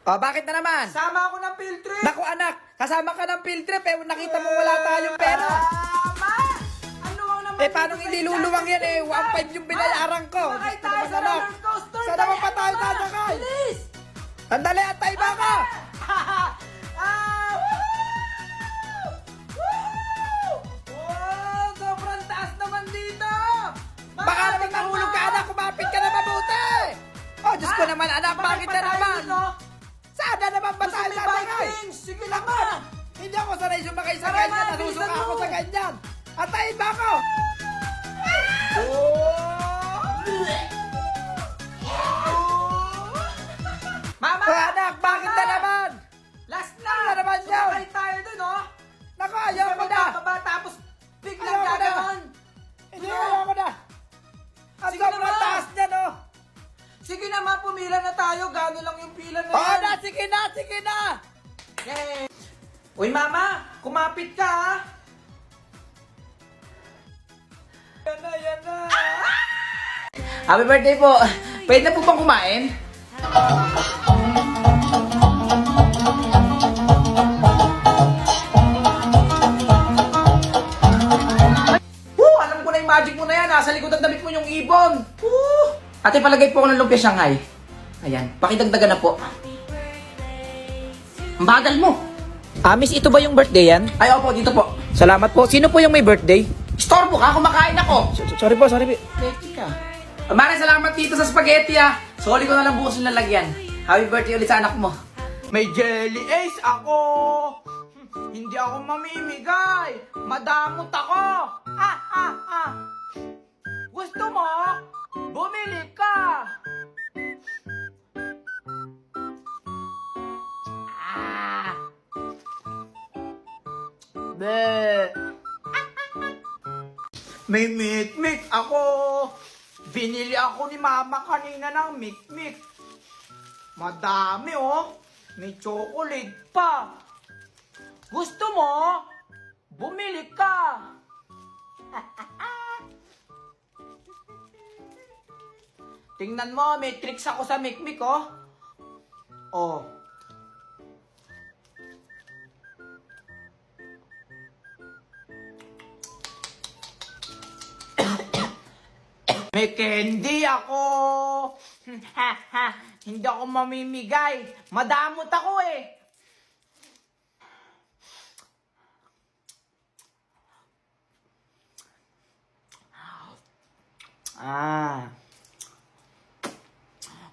O, bakit na naman? Sama ako ng field trip. Naku anak, kasama ka ng field trip eh. Nakita mo wala tayong pera. Ma! Ano ang naman? Eh, paano hindi luluwang yan eh? 1.5 yung binayaran ko. Sumakay Gusto tayo naman sa anak. roller coaster. Saan naman pa tayo sasakay? Bilis! Sandali, atay ba ka? Wow! Sobrang taas naman dito! Baka naman nahulog ka anak, kumapit ka na mabuti. Oh, Diyos ko naman anak, bakit na naman? Saan na naman ba tayo sasakay? Sige naman! Hindi ako sanay sumakay sa Tara, ganyan. ma, Nasusuka bilisan ako mo. sa ganyan. Atayin ba ako? Mama! Oh, anak, bakit na naman? Last na! Ano na naman yan? Sumakay tayo dun, oh! Naku, ayaw ko na. Bababa, tapos biglang Ayaw ko na. gaganon! Hindi, ayaw ko na. Ang Sige sobrang naman. taas niya, no? Sige naman, pumila na tayo. Gano'n lang yung pila na Oo yan. na, sige na, sige na. Yay! Uy, mama! Kumapit ka, ha? Yan na, yan na! Happy birthday po. Pwede na po bang kumain? Alam ko na yung magic mo na yan. Nasa likod ang damit mo yung ibon. Ate, palagay po ako ng lumpia Shanghai. Ayan, pakidagdagan na po. Ang bagal mo. Miss, ito ba yung birthday yan? Ay, opo, dito po. Salamat po. Sino po yung may birthday? Storbo ka, kumakain ako. Sorry po, sorry po. Teki ka. Maraming salamat dito sa spaghetti Sorry ko na lang bukas yung lalagyan. Happy birthday ulit sa anak mo. May jelly ace ako. Hindi ako mamimigay. Madamot ako. Gusto mo? Bumili ka. Be. May mikmik ako. Binili ako ni mama kanina ng mikmik. Madami oh. May chocolate pa. Gusto mo? Bumili ka. Tingnan mo, may tricks ako sa mikmik oh. Oh. May candy ako. Hindi ako mamimigay. Madamot ako eh.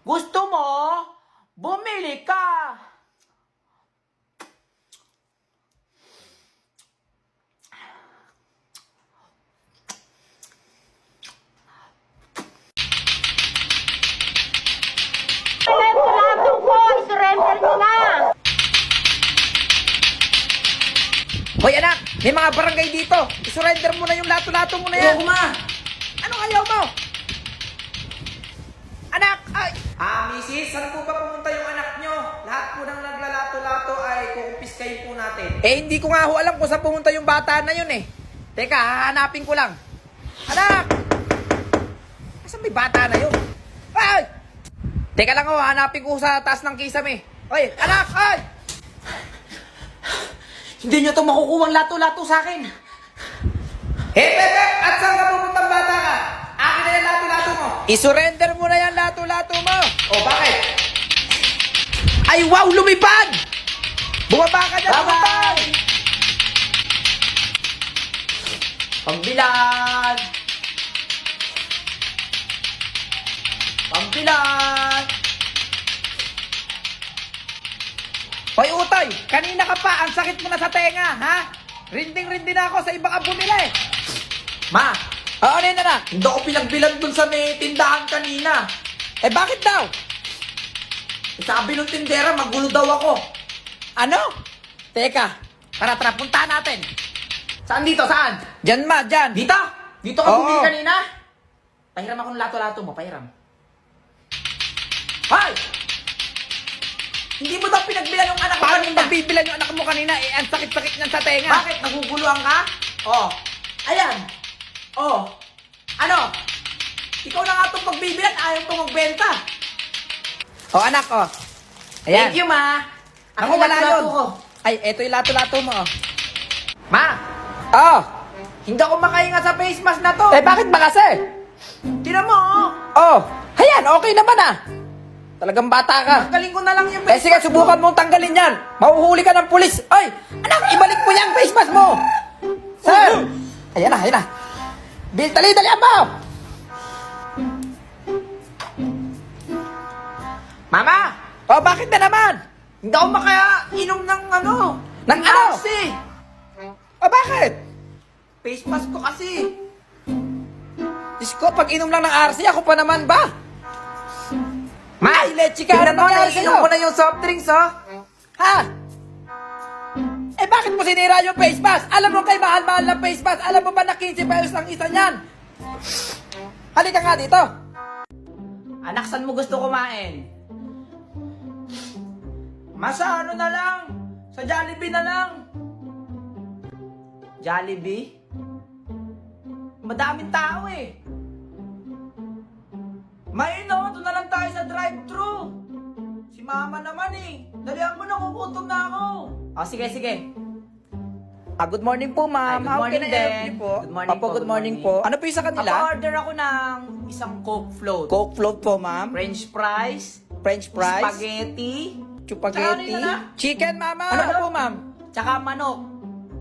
Gusto mo? Bumili ka. Lato ko, surrender nyo na! Hoy anak, may mga barangay dito. I-surrender mo na yung lato-lato mo na yan. Ayoko, ma. Anong ayaw mo? Anak, ay! Misis, saan po ba pumunta yung anak nyo? Lahat po ng naglalato-lato ay kukumpiskayin po natin. Eh, hindi ko nga ho alam kung saan pumunta yung bata na yun eh. Teka, hahanapin ko lang. Anak! Asan may bata na yun? Ay! Teka lang ho, hanapin ko sa taas ng kisame. Hoy, anak! Ay! Hindi nyo itong makukuha lato-lato sa akin. Hep! At saan ka pupuntang bata ka? Akin na yung lato-lato mo. I-surrender mo na yung lato-lato mo. O, bakit? Ay, wow! Lumipad! Bumaba ka dyan! Lumipad! Bye-bye! Pagbilan! Pagbilan! Hoy, Utoy! Kanina ka pa! Ang sakit mo na sa tenga, ha? Rinding-rindi na ako sa iba ka bumili! Ma, Oo, ano yun, anak? hindi ako pinagbilan dun sa may tindahan kanina. Eh, bakit daw? Sabi nung tindera, magulo daw ako. Ano? Teka, tara, puntahan natin. Saan dito? Saan? Diyan ma, diyan. Dito? Dito ka Oo. bumili kanina? Pahiram ako ng lato-lato mo, pahiram. Hoy! Hindi mo daw pinagbilan yung anak ko Paano kanina? magbibilan yung anak mo kanina? Eh, ang sakit-sakit niyan sa tenga. Bakit? Naguguluhan ka? Oh. Ayan. Oh. Ano? Ikaw na nga itong pagbibilan, ayaw itong magbenta. O, anak, o. Ayan. Thank you, ma. Ako Ang wala lato-lato yun. ko. Ay, eto yung lato-lato mo. Oh. Ma, Oh, hindi ako makahinga sa face mask na to. eh bakit ba kasi? Tinan mo, oh. Oh, ayan, okay naman ah. Talagang bata ka. Tanggalin ko na lang yung Eh face sige, mask subukan mong tanggalin yan. Mahuhuli ka ng pulis. Ay, anak, ibalik mo yung face mask mo. Sir! Ayan na, ayan na. Dali, mo. Mama, Oh, bakit na naman? hindi ako makainom ng ano. Ng ano? Kasi. Oh, bakit? Face mask ko kasi. Diyos ko, pag inom lang ng RC, ako pa naman ba? Ma, Ay, leche ka. tingnan Ano mo, nangyari naiinom sa'yo? ko na yung soft drinks, oh. Ha? Eh bakit mo sinira yung face mask? Alam mo kay mahal-mahal na face mask. Alam mo ba na 15 pesos lang isa niyan? Halika nga dito. Anak, saan mo gusto kumain? Masa ano na lang? Sa Jollibee na lang. Jollibee? Madaming tao eh. Ito na lang tayo sa drive-thru. Si mama naman eh. Dalihan mo, nakukutom na ako. Oh, sige. Good morning po, ma'am. Ay, good How morning can I help din. you po? Good morning Opo, po, good good morning morning. po. Ano po yung sa kanila? Order ako ng isang Coke float. Coke float po, ma'am. French fries. French fries. Spaghetti. Spaghetti. Tsaka ano yun na? Chicken, mama. Ano Ano ba? po, ma'am? Tsaka manok.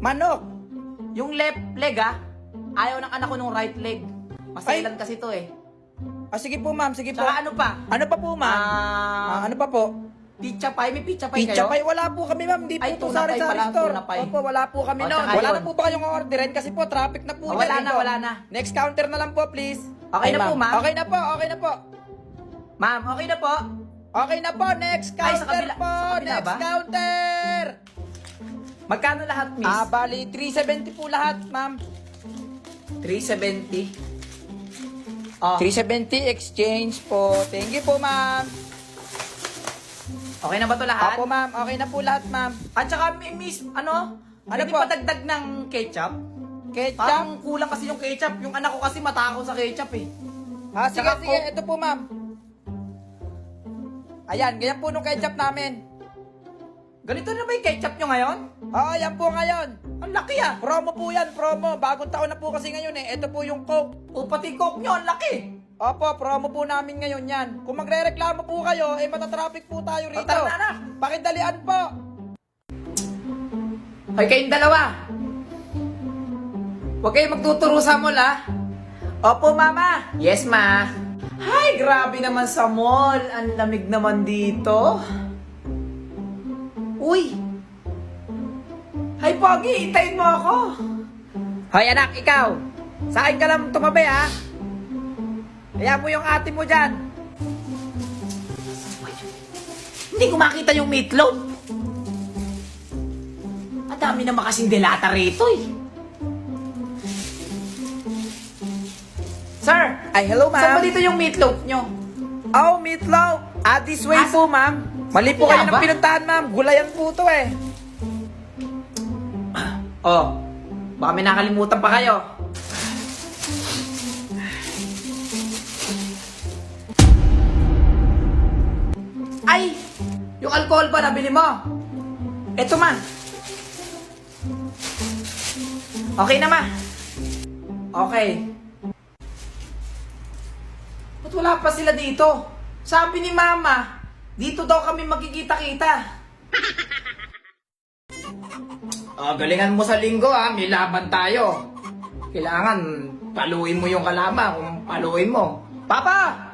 Manok. Yung left leg ayaw ng anak ko nung right leg. Maselan kasi to eh. Ah, sige po, ma'am. Sige po. Tsaka ano pa? Ano pa po, ma'am? Ano pa po? Pizza pie? May pizza pie Pizza kayo? pie, wala po kami, ma'am. Hindi po Ay, ito tuna pie sari-sari pala, store. tuna pie. Opo, wala po kami O, noon. tsaka Wala yun. na po ba kayong orderin kasi po traffic na po Oh, dyan wala na, dito. wala na. Next counter na lang po, please. Okay na po, ma'am? Okay na po, okay na po. Ma'am, okay na po. Okay na po, next Ay, counter sa kabila- po. sa kabila Next ba? counter. Magkano lahat, miss? Bali, 370 po lahat, ma'am. 370. Oh, 370 exchange po. Thank you po, ma'am. okay na ba to lahat? Opo, ma'am. Okay na po lahat, ma'am. At saka, miss, ano? Ano Pwede po? pa dagdag ng ketchup? Ketchup. Parang kulang kasi yung ketchup. Yung anak ko kasi matakot sa ketchup eh. Sige, Tsaka sige. Coke. Ito po, ma'am. Ayan, ganyan po nung ketchup namin. Ganito na ba yung ketchup nyo ngayon? Oo, yan po ngayon. Ang laki ah. Promo po yan, promo. Bagong taon na po kasi ngayon eh. Ito po yung Coke. O pati coke nyo, ang laki. Opo, promo po namin ngayon yan. Kung magre-reklamo po kayo, eh matatraffic po tayo rito. Tara na. Pakidalian po. Hoy, kayong dalawa. Huwag kayong magtuturo sa mall, ha? Opo, mama. Yes, ma. Ay, grabe naman sa mall. Ang lamig naman dito. Uy. Hay, Pogi, itayin mo ako. Hoy anak, ikaw. Sa akin ka lang tumabi ha. Kaya mo yung ate mo dyan. Hindi ko makita yung meatloaf. Ang dami naman kasing delata rito, eh. Sir, Ay, hello saan ba ma'am. dito yung meatloaf nyo? Oh, meatloaf. This way po ma'am. Mali po kayo Kaya ng ba? pinuntahan ma'am. Gulayan po to eh. Oh, baka may nakalimutan pa kayo. Ay! Yung alcohol ba nabili mo? Eto man. Okay na ma. Okay. Ba't wala pa sila dito? Sabi ni mama, dito daw kami magkikita-kita. Galingan mo sa linggo may laban tayo. Kailangan paluin mo yung kalama kung paluin mo. Papa!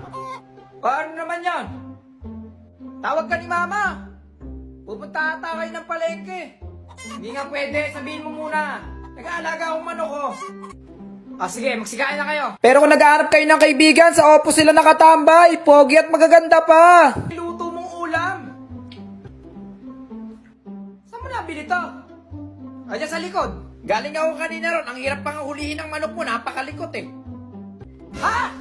Ano naman yan? Tawag ka ni mama. Pupunta ata kayo ng palengke. Hindi nga pwede, sabihin mo muna. Nag-aalaga akong manok ko. Sige, magsikain na kayo. Pero kung naghahanap kayo ng kaibigan, sa Oppo sila nakatambay. Pogi at magaganda pa. Luto mong ulam. Saan mo nabili to? Diyan sa likod. Galing ako kanina ron. Ang hirap pang hulihin ng manok mo. Napakalikot eh. Ha?